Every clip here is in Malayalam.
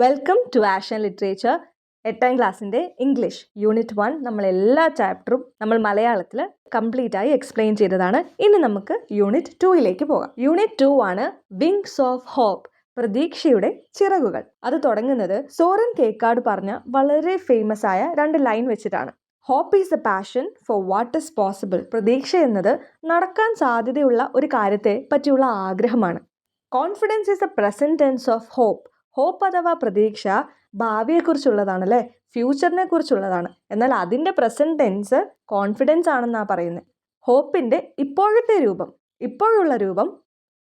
വെൽക്കം ടു ആഷൻ ലിറ്ററേച്ചർ 8ാം ക്ലാസ്സിൻ്റെ ഇംഗ്ലീഷ് യൂണിറ്റ് 1 നമ്മൾ എല്ലാ ചാപ്റ്ററും നമ്മൾ മലയാളത്തിൽ കംപ്ലീറ്റ് ആയി എക്സ്പ്ലെയിൻ ചെയ്തതാണ്. ഇനി നമുക്ക് യൂണിറ്റ് 2ലേക്ക് പോകാം. യൂണിറ്റ് 2 ആണ് വിങ്സ് ഓഫ് ഹോപ്പ്, പ്രതീക്ഷയുടെ ചിറകുകൾ. അത് തുടങ്ങുന്നത് സോറൻ കേക്കാർഡ് പറഞ്ഞ വളരെ ഫേമസ് ആയ 2 ലൈൻ വെച്ചിട്ടാണ്. Hope is a passion for what is possible. പ്രതീക്ഷ എന്നത് നടക്കാൻ സാധ്യതയുള്ള ഒരു കാര്യത്തെ പറ്റിയുള്ള ആഗ്രഹമാണ്. Confidence is a present tense of hope. Hope അഥവാ പ്രതീക്ഷ ഭാവിയെക്കുറിച്ചുള്ളതാണ് അല്ലേ, ഫ്യൂച്ചറിനെ കുറിച്ചുള്ളതാണ്. എന്നാൽ അതിൻ്റെ പ്രസന്റ് ടെൻസ് കോൺഫിഡൻസ് ആണെന്നാണ് പറയുന്നത്. ഹോപ്പിൻ്റെ ഇപ്പോഴുള്ള രൂപം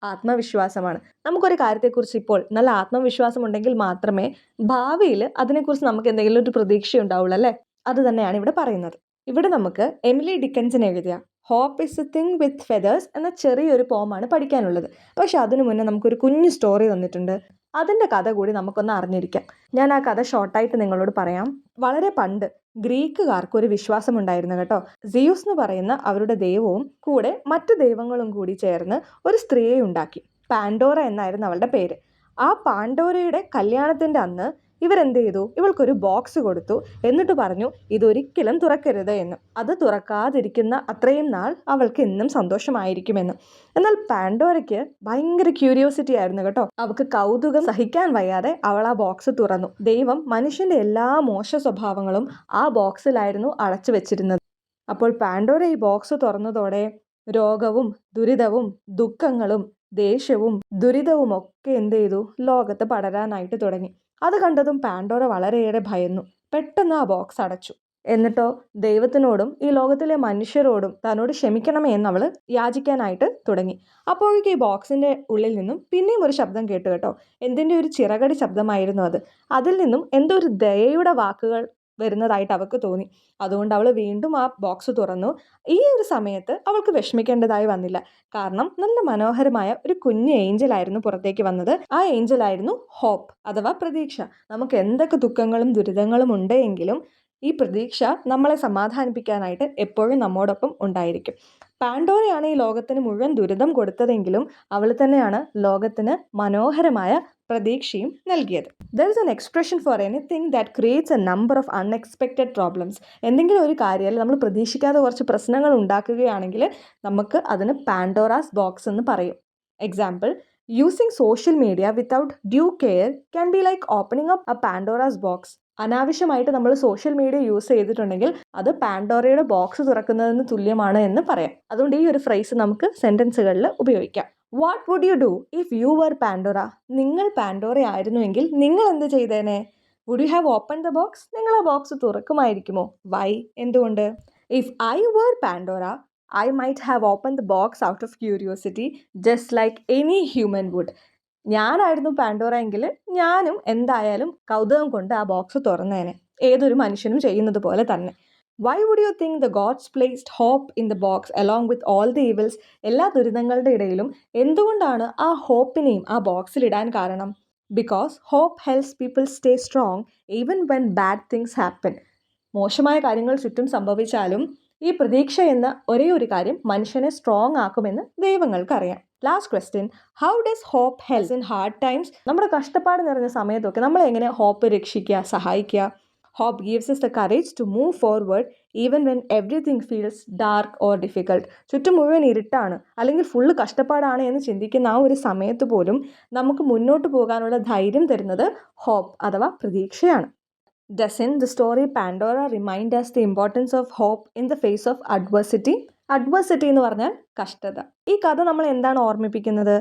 ആത്മവിശ്വാസമാണ്. നമുക്കൊരു കാര്യത്തെക്കുറിച്ച് ഇപ്പോൾ നല്ല ആത്മവിശ്വാസം ഉണ്ടെങ്കിൽ മാത്രമേ ഭാവിയിൽ അതിനെക്കുറിച്ച് നമുക്ക് എന്തെങ്കിലും ഒരു പ്രതീക്ഷ ഉണ്ടാവുള്ളൂ അല്ലേ. അത് തന്നെയാണ് ഇവിടെ പറയുന്നത്. ഇവിടെ നമുക്ക് എമിലി ഡിക്കൻസൺ എഴുതിയ hope is a thing with feathers എന്ന ചെറിയൊരു പോമാണ് പഠിക്കാനുള്ളത്. പക്ഷെ അതിനു മുന്നേ നമുക്കൊരു കുഞ്ഞു സ്റ്റോറി തന്നിട്ടുണ്ട്. അതിൻ്റെ കഥ കൂടി നമുക്കൊന്ന് അറിഞ്ഞിരിക്കാം. ഞാൻ ആ കഥ ഷോർട്ടായിട്ട് നിങ്ങളോട് പറയാം. വളരെ പണ്ട് ഗ്രീക്കുകാർക്ക് ഒരു വിശ്വാസം ഉണ്ടായിരുന്നു കേട്ടോ. സിയൂസ് എന്ന് പറയുന്ന അവരുടെ ദൈവവും കൂടെ മറ്റു ദൈവങ്ങളും കൂടി ചേർന്ന് ഒരു സ്ത്രീയെ ഉണ്ടാക്കി. പാൻഡോറ എന്നായിരുന്നു അവളുടെ പേര്. ആ പാൻഡോറയുടെ കല്യാണത്തിൻ്റെ അന്ന് ഇവരെന്ത് ചെയ്തു, ഇവൾക്കൊരു ബോക്സ് കൊടുത്തു. എന്നിട്ട് പറഞ്ഞു, ഇതൊരിക്കലും തുറക്കരുത് എന്ന്. അത് തുറക്കാതിരിക്കുന്ന അത്രയും നാൾ അവൾക്ക് എന്നും സന്തോഷമായിരിക്കുമെന്ന്. എന്നാൽ പാൻഡോറയ്ക്ക് ഭയങ്കര ക്യൂരിയോസിറ്റി ആയിരുന്നു കേട്ടോ. അവൾക്ക് കൗതുകം സഹിക്കാൻ വയ്യാതെ അവൾ ആ ബോക്സ് തുറന്നു. ദൈവം മനുഷ്യന്റെ എല്ലാ മോശ സ്വഭാവങ്ങളും ആ ബോക്സിലായിരുന്നു അടച്ചു വെച്ചിരുന്നത്. അപ്പോൾ പാൻഡോറ ഈ ബോക്സ് തുറന്നതോടെ രോഗവും ദുരിതവും ദുഃഖങ്ങളും ദേഷ്യവും ദുരിതവും ഒക്കെ എന്ത് ചെയ്തു, ലോകത്ത് പടരാനായിട്ട് തുടങ്ങി. അത് കണ്ടതും പാൻഡോറ വളരെയേറെ ഭയന്നു. പെട്ടെന്ന് ആ ബോക്സ് അടച്ചു. എന്നിട്ടോ ദൈവത്തിനോടും ഈ ലോകത്തിലെ മനുഷ്യരോടും തന്നോട് ക്ഷമിക്കണമേ എന്ന് അവൾ യാചിക്കാനായിട്ട് തുടങ്ങി. അപ്പോഴേക്കും ഈ ബോക്സിൻ്റെ ഉള്ളിൽ നിന്നും പിന്നെയും ഒരു ശബ്ദം കേട്ടു കേട്ടോ. എന്തിൻ്റെ ഒരു ചിറകടി ശബ്ദമായിരുന്നു അത്. അതിൽ നിന്നും എന്തോ ഒരു ദയയുടെ വാക്കുകൾ വരുന്നതായിട്ട് അവൾക്ക് തോന്നി. അതുകൊണ്ട് അവൾ വീണ്ടും ആ ബോക്സ് തുറന്നു. ഈ ഒരു സമയത്ത് അവൾക്ക് വിഷമിക്കേണ്ടതായി വന്നില്ല. കാരണം നല്ല മനോഹരമായ ഒരു കുഞ്ഞ് ഏഞ്ചലായിരുന്നു പുറത്തേക്ക് വന്നത്. ആ ഏഞ്ചലായിരുന്നു ഹോപ്പ് അഥവാ പ്രതീക്ഷ. നമുക്ക് എന്തൊക്കെ ദുഃഖങ്ങളും ദുരിതങ്ങളും ഉണ്ടെങ്കിലും ഈ പ്രതീക്ഷ നമ്മളെ സമാധാനിപ്പിക്കാനായിട്ട് എപ്പോഴും നമ്മോടൊപ്പം ഉണ്ടായിരിക്കും. പാൻഡോറയാണ് ഈ ലോകത്തിന് മുഴുവൻ ദുരിതം കൊടുത്തതെങ്കിലും അവൾ തന്നെയാണ് ലോകത്തിന് മനോഹരമായ പ്രതീക്ഷയും നൽകിയത്. There is an expression for anything that creates A number of unexpected problems. എന്തെങ്കിലും ഒരു കാര്യത്തിൽ നമ്മൾ പ്രതീക്ഷിക്കാതെ കുറച്ച് പ്രശ്നങ്ങൾ ഉണ്ടാക്കുകയാണെങ്കിൽ നമുക്ക് അതിന് പാൻഡോറാസ് ബോക്സ് എന്ന് പറയും. Example, using social media without due care can be like opening up a Pandora's box. അനാവശ്യമായിട്ട് നമ്മൾ സോഷ്യൽ മീഡിയ യൂസ് ചെയ്തിട്ടുണ്ടെങ്കിൽ അത് പാൻഡോറയുടെ ബോക്സ് തുറക്കുന്നതിന് തുല്യമാണ് എന്ന് പറയാം. അതുകൊണ്ട് ഈ ഒരു ഫ്രേസ് നമുക്ക് സെൻറ്റൻസുകളിൽ ഉപയോഗിക്കാം. What would you do if you were Pandora? നിങ്ങൾ പാൻഡോറ ആയിരുന്നുവെങ്കിൽ നിങ്ങൾ എന്ത് ചെയ്തേനെ? Would you have open the box? നിങ്ങൾ ആ ബോക്സ് തുറക്കുമായിരിക്കുമോ? വൈ? എന്തുകൊണ്ട്? If I were Pandora I might have open the box out of curiosity just like any human would. ഞാനായിരുന്നു പാൻഡോറ എങ്കിൽ ഞാനും എന്തായാലും കൗതുകം കൊണ്ട് ആ ബോക്സ് തുറന്നേനെ, ഏതൊരു മനുഷ്യനും ചെയ്യുന്നത് പോലെ തന്നെ. Why would you think the gods placed hope in the box along with all the evils? എല്ലാ ദുരിതങ്ങളുടെ ഇടയിലും എന്തുകൊണ്ടാണ് ആ ഹോപ്പിനെയും ആ ബോക്സിലിടാൻ കാരണം? Because hope helps people stay strong even when bad things happen. മോശമായ കാര്യങ്ങൾ ചുറ്റും സംഭവിച്ചാലും ഈ പ്രതീക്ഷ എന്ന ഒരേ ഒരു കാര്യം മനുഷ്യനെ സ്ട്രോങ് ആക്കുമെന്ന് ദൈവങ്ങൾക്കറിയാം. Last question, how does hope helps in hard times? നമ്മുടെ കഷ്ടപ്പാട് നിറഞ്ഞ സമയത്തൊക്കെ നമ്മൾ എങ്ങനെ ഹോപ്പ് രക്ഷിക്കുക, സഹായിക്കുക? Hope gives us the courage to move forward even when everything feels dark or difficult. ചുറ്റും മുഴുവൻ ഇരുട്ടാണ് അല്ലെങ്കിൽ ഫുള്ള് കഷ്ടപ്പാടാണ് എന്ന് ചിന്തിക്കുന്ന ആ ഒരു സമയത്ത് പോലും നമുക്ക് മുന്നോട്ട് പോകാനുള്ള ധൈര്യം തരുന്നത് ഹോപ്പ് അഥവാ പ്രതീക്ഷയാണ്. Doesn't the story Pandora remind us the importance of hope in the face of adversity? Adversity എന്ന് പറഞ്ഞാൽ കഷ്ടത. ഈ കഥ നമ്മൾ എന്താണ് ഓർമ്മിപ്പിക്കുന്നത്?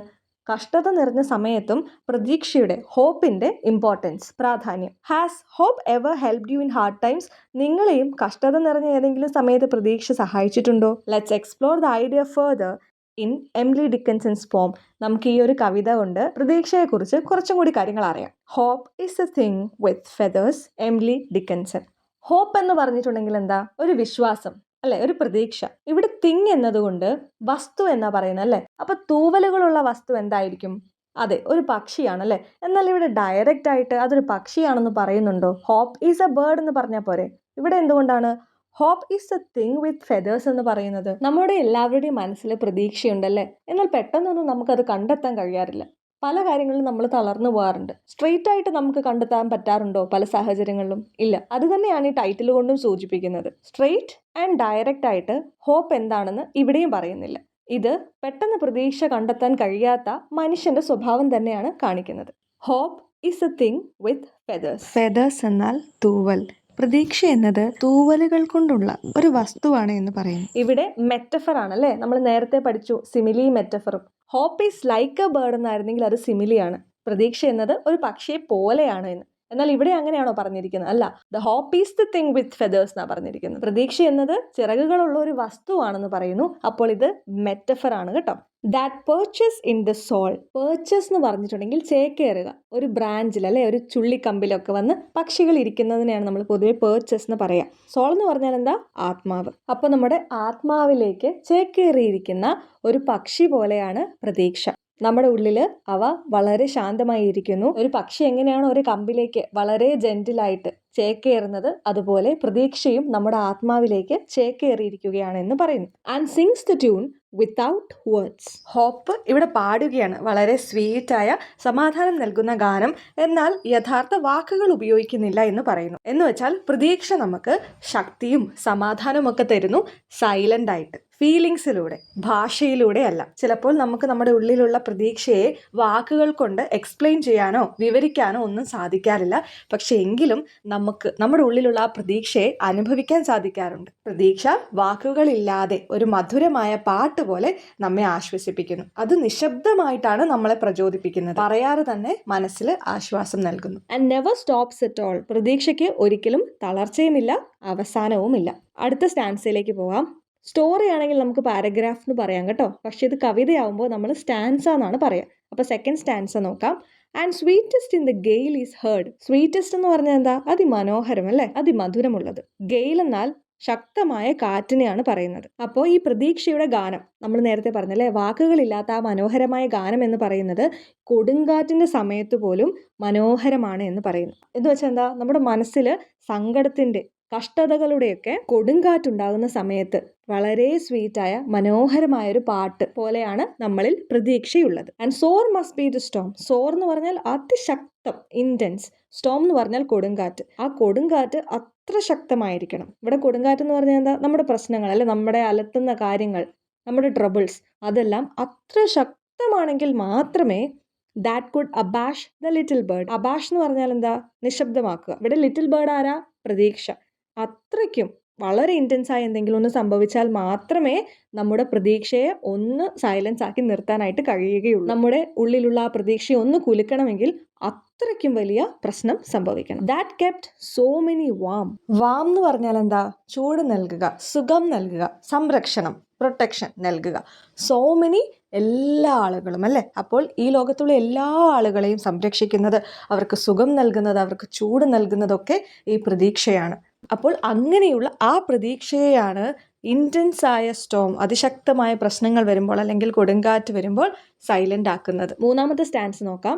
കഷ്ടത നിറഞ്ഞ സമയത്തും പ്രതീക്ഷയുടെ, ഹോപ്പിൻ്റെ ഇമ്പോർട്ടൻസ്, പ്രാധാന്യം. Has hope ever helped you in hard times? നിങ്ങളെയും കഷ്ടത നിറഞ്ഞ ഏതെങ്കിലും സമയത്ത് പ്രതീക്ഷ സഹായിച്ചിട്ടുണ്ടോ? Let's explore the idea further in Emily Dickinson's poem. നമുക്ക് ഈ ഒരു കവിത കൊണ്ട് പ്രതീക്ഷയെക്കുറിച്ച് കുറച്ചും കൂടി കാര്യങ്ങൾ അറിയാം. Hope is a thing with feathers, Emily Dickinson. Hope എന്ന് പറഞ്ഞിട്ടുണ്ടെങ്കിൽ എന്താ? ഒരു വിശ്വാസം അല്ലെ, ഒരു പ്രതീക്ഷ. ഇവിടെ തിങ് എന്നതുകൊണ്ട് വസ്തു എന്നാ പറയുന്നത് അല്ലേ. അപ്പൊ തൂവലുകളുള്ള വസ്തു എന്തായിരിക്കും? അതെ, ഒരു പക്ഷിയാണല്ലേ. എന്നാൽ ഇവിടെ ഡയറക്റ്റ് ആയിട്ട് അതൊരു പക്ഷിയാണെന്ന് പറയുന്നുണ്ടോ? ഹോപ്പ് ഈസ് എ ബേർഡ് എന്ന് പറഞ്ഞാൽ പോരെ. ഇവിടെ എന്തുകൊണ്ടാണ് hope is a thing with feathers എന്ന് പറയുന്നത്? നമ്മുടെ എല്ലാവരുടെയും മനസ്സിൽ പ്രതീക്ഷയുണ്ടല്ലേ, എന്നാൽ പെട്ടെന്നൊന്നും നമുക്കത് കണ്ടെത്താൻ കഴിയാറില്ല. പല കാര്യങ്ങളിലും നമ്മൾ തളർന്നു പോകാറുണ്ട്. സ്ട്രെയിറ്റ് ആയിട്ട് നമുക്ക് കണ്ടെത്താൻ പറ്റാറുണ്ടോ പല സാഹചര്യങ്ങളിലും? ഇല്ല. അത് തന്നെയാണ് ഈ ടൈറ്റിൽ കൊണ്ടും സൂചിപ്പിക്കുന്നത്. സ്ട്രെയിറ്റ് ആൻഡ് ഡയറക്റ്റ് ആയിട്ട് ഹോപ്പ് എന്താണെന്ന് ഇവിടെയും പറയുന്നില്ല. ഇത് പെട്ടെന്ന് പ്രതീക്ഷ കണ്ടെത്താൻ കഴിയാത്ത മനുഷ്യന്റെ സ്വഭാവം തന്നെയാണ് കാണിക്കുന്നത്. Hope is a thing with feathers. Feathers എന്നാൽ തൂവൽ. പ്രതീക്ഷ എന്നത് തൂവലുകൾ കൊണ്ടുള്ള ഒരു വസ്തുവാണ് എന്ന് പറയുന്നു. ഇവിടെ മെറ്റഫർ ആണല്ലേ, നമ്മൾ നേരത്തെ പഠിച്ചു സിമിലി മെറ്റഫറും. Hope is like a bird എന്നായിരുന്നെങ്കിൽ അത് സിമിലിയാണ്. പ്രതീക്ഷ എന്നത് ഒരു പക്ഷിയെ പോലെയാണ് എന്ന്. എന്നാൽ ഇവിടെ അങ്ങനെയാണോ പറഞ്ഞിരിക്കുന്നത്? അല്ല, the hope is the thing with feathers എന്നാണ് പറഞ്ഞിരിക്കുന്നത്. പ്രതീക്ഷ എന്നത് ചിറകുകളുള്ള ഒരു വസ്തുവാണെന്ന് പറയുന്നു. അപ്പോൾ ഇത് മെറ്റഫർ ആണ് കേട്ടോ. That perches in the soul. Perches എന്ന് പറഞ്ഞിട്ടുണ്ടെങ്കിൽ ചേക്കേറുക. ഒരു ബ്രാഞ്ചിൽ അല്ലെ ഒരു ചുള്ളിക്കമ്പിലൊക്കെ വന്ന് പക്ഷികൾ ഇരിക്കുന്നതിനെയാണ് നമ്മൾ പൊതുവെ പേർച്ചസ് എന്ന് പറയാം. സോൾ എന്ന് പറഞ്ഞാൽ എന്താ? ആത്മാവ്. അപ്പോൾ നമ്മുടെ ആത്മാവിലേക്ക് ചേക്കേറിയിരിക്കുന്ന ഒരു പക്ഷി പോലെയാണ് പ്രതീക്ഷ. നമ്മുടെ ഉള്ളിൽ അവ വളരെ ശാന്തമായി ഇരിക്കുന്നു. ഒരു പക്ഷി എങ്ങനെയാണോ ഒരു കമ്പിലേക്ക് വളരെ ജെന്റിലായിട്ട് ചേക്കേറുന്നത്, അതുപോലെ പ്രതീക്ഷയും നമ്മുടെ ആത്മാവിലേക്ക് ചേക്കേറിയിരിക്കുകയാണ് എന്ന് പറയുന്നു. And sings the tune without words. Hope ഇവിടെ പാടുകയാണ് വളരെ സ്വീറ്റായ സമാധാനം നൽകുന്ന ഗാനം, എന്നാൽ യഥാർത്ഥ വാക്കുകൾ ഉപയോഗിക്കുന്നില്ല എന്ന് പറയുന്നു. എന്ന് വെച്ചാൽ പ്രതീക്ഷ നമുക്ക് ശക്തിയും സമാധാനവും ഒക്കെ തരുന്നു, സൈലന്റ് ആയിട്ട്, ഫീലിങ്സിലൂടെ, ഭാഷയിലൂടെ അല്ല. ചിലപ്പോൾ നമുക്ക് നമ്മുടെ ഉള്ളിലുള്ള പ്രതീക്ഷയെ വാക്കുകൾ കൊണ്ട് എക്സ്പ്ലെയിൻ ചെയ്യാനോ വിവരിക്കാനോ ഒന്നും സാധിക്കാറില്ല. പക്ഷെ എങ്കിലും നമുക്ക് നമ്മുടെ ഉള്ളിലുള്ള ആ പ്രതീക്ഷയെ അനുഭവിക്കാൻ സാധിക്കാറുണ്ട്. പ്രതീക്ഷ വാക്കുകളില്ലാതെ ഒരു മധുരമായ പാട്ട് പോലെ നമ്മെ ആശ്വസിപ്പിക്കുന്നു. അത് നിശബ്ദമായിട്ടാണ് നമ്മളെ പ്രചോദിപ്പിക്കുന്നത്. പറയാതെ തന്നെ മനസ്സിൽ ആശ്വാസം നൽകുന്നു. And never stops at all. പ്രതീക്ഷയ്ക്ക് ഒരിക്കലും തളർച്ചയുമില്ല, അവസാനവുമില്ല. അടുത്ത സ്റ്റാൻസയിലേക്ക് പോകാം. സ്റ്റോറി ആണെങ്കിൽ നമുക്ക് പാരഗ്രാഫ് എന്ന് പറയാം കേട്ടോ. പക്ഷെ ഇത് കവിതയാവുമ്പോൾ നമ്മൾ സ്റ്റാൻസ എന്നാണ് പറയാം. അപ്പോൾ സെക്കൻഡ് സ്റ്റാൻസ നോക്കാം. And sweetest in the gale is heard. Sweetest എന്ന് പറഞ്ഞാൽ എന്താ? അതിമനോഹരം അല്ലേ, അതിമധുരമുള്ളത്. ഗെയിൽ എന്നാൽ ശക്തമായ കാറ്റിനെയാണ് പറയുന്നത്. അപ്പോൾ ഈ പ്രതീക്ഷയുടെ ഗാനം നമ്മൾ നേരത്തെ പറഞ്ഞല്ലേ, വാക്കുകളില്ലാത്ത ആ മനോഹരമായ ഗാനം എന്ന് പറയുന്നത് കൊടുങ്കാറ്റിന്റെ സമയത്ത് പോലും മനോഹരമാണ് എന്ന് പറയുന്നു. എന്ന് വെച്ചാൽ എന്താ? നമ്മുടെ മനസ്സിൽ സങ്കടത്തിന്റെ കഷ്ടതകളുടെയൊക്കെ കൊടുങ്കാറ്റുണ്ടാകുന്ന സമയത്ത് വളരെ സ്വീറ്റായ മനോഹരമായൊരു പാട്ട് പോലെയാണ് നമ്മളിൽ പ്രതീക്ഷയുള്ളത്. And sore must be the storm. Sore എന്ന് പറഞ്ഞാൽ അതിശക്തം, ഇൻറ്റൻസ്. സ്റ്റോം എന്ന് പറഞ്ഞാൽ കൊടുങ്കാറ്റ്. ആ കൊടുങ്കാറ്റ് അത്ര ശക്തമായിരിക്കണം. ഇവിടെ കൊടുങ്കാറ്റ് എന്ന് പറഞ്ഞാൽ എന്താ? നമ്മുടെ പ്രശ്നങ്ങൾ അല്ലെ, നമ്മുടെ അലട്ടുന്ന കാര്യങ്ങൾ, നമ്മുടെ ട്രബിൾസ്, അതെല്ലാം അത്ര ശക്തമാണെങ്കിൽ മാത്രമേ that could abash the little bird. Abash എന്ന് പറഞ്ഞാൽ എന്താ? നിശബ്ദമാക്കുക. ഇവിടെ ലിറ്റിൽ ബേർഡ് ആരാ? പ്രതീക്ഷ. അത്രയ്ക്കും വളരെ ഇൻറ്റൻസ് ആയി എന്തെങ്കിലും ഒന്ന് സംഭവിച്ചാൽ മാത്രമേ നമ്മുടെ പ്രതീക്ഷയെ ഒന്ന് സൈലൻസ് ആക്കി നിർത്താനായിട്ട് കഴിയുകയുള്ളൂ. നമ്മുടെ ഉള്ളിലുള്ള ആ പ്രതീക്ഷയെ ഒന്ന് കുലുക്കണമെങ്കിൽ അത്രയ്ക്കും വലിയ പ്രശ്നം സംഭവിക്കണം. That kept so many warm. Warm എന്ന് പറഞ്ഞാൽ എന്താ? ചൂട് നൽകുക, സുഖം നൽകുക, സംരക്ഷണം, പ്രൊട്ടക്ഷൻ നൽകുക. സോ മെനി എല്ലാ ആളുകളും അല്ലേ. അപ്പോൾ ഈ ലോകത്തുള്ള എല്ലാ ആളുകളെയും സംരക്ഷിക്കുന്നത്, അവർക്ക് സുഖം നൽകുന്നത്, അവർക്ക് ചൂട് നൽകുന്നതൊക്കെ ഈ പ്രതീക്ഷയാണ്. അപ്പോൾ അങ്ങനെയുള്ള ആ പ്രതീക്ഷയെയാണ് ഇൻറ്റൻസ് ആയ സ്റ്റോം, അതിശക്തമായ പ്രശ്നങ്ങൾ വരുമ്പോൾ അല്ലെങ്കിൽ കൊടുങ്കാറ്റ് വരുമ്പോൾ സൈലന്റ് ആക്കുന്നത്. മൂന്നാമത്തെ സ്റ്റാൻസ് നോക്കാം.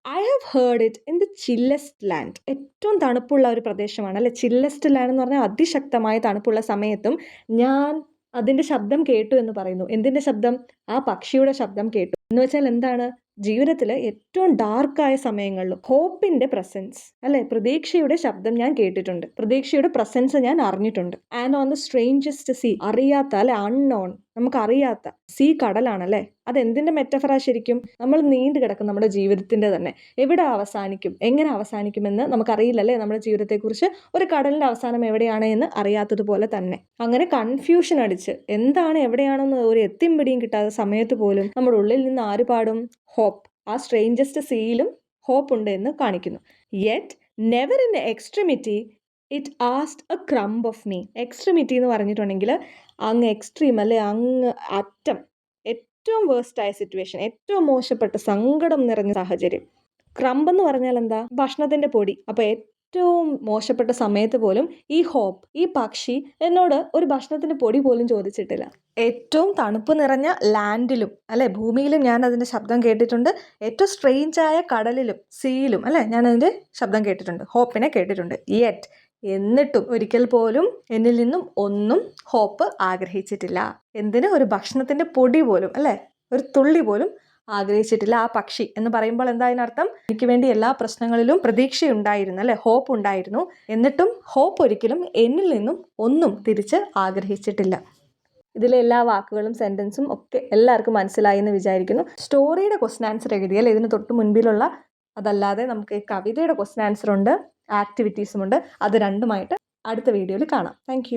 I have heard it in the chillest land. ഏറ്റവും തണുപ്പുള്ള ഒരു പ്രദേശമാണ് അല്ലെ ചില്ലസ്റ്റ് ലാൻഡ് എന്ന് പറഞ്ഞാൽ അതിശക്തമായ തണുപ്പുള്ള സമയത്തും ഞാൻ അതിൻ്റെ ശബ്ദം കേട്ടു എന്ന് പറയുന്നു. എന്തിൻ്റെ ശബ്ദം? ആ പക്ഷിയുടെ ശബ്ദം കേട്ടു. എന്ന് വെച്ചാൽ എന്താണ്? ജീവിതത്തിൽ ഏറ്റവും ഡാർക്കായ സമയങ്ങളിലും ഹോപ്പിന്റെ പ്രസൻസ് അല്ലെ, പ്രതീക്ഷയുടെ ശബ്ദം ഞാൻ കേട്ടിട്ടുണ്ട്, പ്രതീക്ഷയുടെ പ്രസൻസ് ഞാൻ അറിഞ്ഞിട്ടുണ്ട്. And on the strangest sea. അറിയാത്ത അല്ലെ, അൺനോൺ, നമുക്കറിയാത്ത സീ കടലാണല്ലേ. അതെന്തിന്റെ മെറ്റഫറാ ശരിക്കും? നമ്മൾ നീണ്ടു കിടക്കും നമ്മുടെ ജീവിതത്തിന്റെ തന്നെ. എവിടെ അവസാനിക്കും, എങ്ങനെ അവസാനിക്കുമെന്ന് നമുക്കറിയില്ലല്ലേ നമ്മുടെ ജീവിതത്തെക്കുറിച്ച്. ഒരു കടലിന്റെ അവസാനം എവിടെയാണ് എന്ന് അറിയാത്തതുപോലെ തന്നെ അങ്ങനെ കൺഫ്യൂഷൻ അടിച്ച് എന്താണ് എവിടെയാണെന്ന് ഒരു എത്തിയും പിടിയും കിട്ടാത്ത സമയത്ത് പോലും നമ്മുടെ ഉള്ളിൽ നിന്ന് ആര് പാടും? ഹോപ്പ്. ആ സ്ട്രേഞ്ചസ്റ്റ് സീയിലും ഹോപ്പ് ഉണ്ട് എന്ന് കാണിക്കുന്നു. Yet never in extremity it asked A crumb of me. Extremity എന്ന് പറഞ്ഞിട്ടുണ്ടെങ്കിൽ അങ്ങ് എക്സ്ട്രീം അല്ലെ, അങ്ങ് അറ്റം, ഏറ്റവും വേഴ്സ്റ്റായ സിറ്റുവേഷൻ, ഏറ്റവും മോശപ്പെട്ട സങ്കടം നിറഞ്ഞ സാഹചര്യം. ക്രംബ് എന്ന് പറഞ്ഞാൽ എന്താ? ഭക്ഷണത്തിന്റെ പൊടി. അപ്പോൾ ഏറ്റവും മോശപ്പെട്ട സമയത്ത് പോലും ഈ ഹോപ്പ്, ഈ പക്ഷി എന്നോട് ഒരു ഭക്ഷണത്തിന്റെ പൊടി പോലും ചോദിച്ചിട്ടില്ല. ഏറ്റവും തണുപ്പ് നിറഞ്ഞ ലാൻഡിലും അല്ലെ, ഭൂമിയിലും ഞാൻ അതിൻ്റെ ശബ്ദം കേട്ടിട്ടുണ്ട്. ഏറ്റവും സ്ട്രെയിഞ്ചായ കടലിലും സീയിലും അല്ലെ ഞാൻ അതിൻ്റെ ശബ്ദം കേട്ടിട്ടുണ്ട്, ഹോപ്പിനെ കേട്ടിട്ടുണ്ട്. യെറ്റ്, എന്നിട്ടും ഒരിക്കൽ പോലും എന്നിൽ നിന്നും ഒന്നും ഹോപ്പ് ആഗ്രഹിച്ചിട്ടില്ല. എന്തിന്? ഒരു ഭക്ഷണത്തിന്റെ പൊടി പോലും അല്ലെ, ഒരു തുള്ളി പോലും ആഗ്രഹിച്ചിട്ടില്ല. ആ പക്ഷി എന്ന് പറയുമ്പോൾ എന്താ അതിനർത്ഥം? എനിക്ക് വേണ്ടി എല്ലാ പ്രശ്നങ്ങളിലും പ്രതീക്ഷയുണ്ടായിരുന്നു, അല്ലെ, ഹോപ്പ് ഉണ്ടായിരുന്നു. എന്നിട്ടും ഹോപ്പ് ഒരിക്കലും എന്നിൽ നിന്നും ഒന്നും തിരിച്ച് ആഗ്രഹിച്ചിട്ടില്ല. ഇതിലെ എല്ലാ വാക്കുകളും സെൻറ്റൻസും ഒക്കെ എല്ലാവർക്കും മനസ്സിലായി എന്ന് വിചാരിക്കുന്നു. സ്റ്റോറിയുടെ ക്വസ്റ്റ്യൻ ആൻസർ എഴുതിയാൽ ഇതിന് തൊട്ട് മുൻപിലുള്ള അതല്ലാതെ നമുക്ക് കവിതയുടെ ക്വസ്റ്റ്യൻ ആൻസർ ഉണ്ട്, ആക്ടിവിറ്റീസും ഉണ്ട്. അത് രണ്ടുമായിട്ട് അടുത്ത വീഡിയോയിൽ കാണാം. താങ്ക്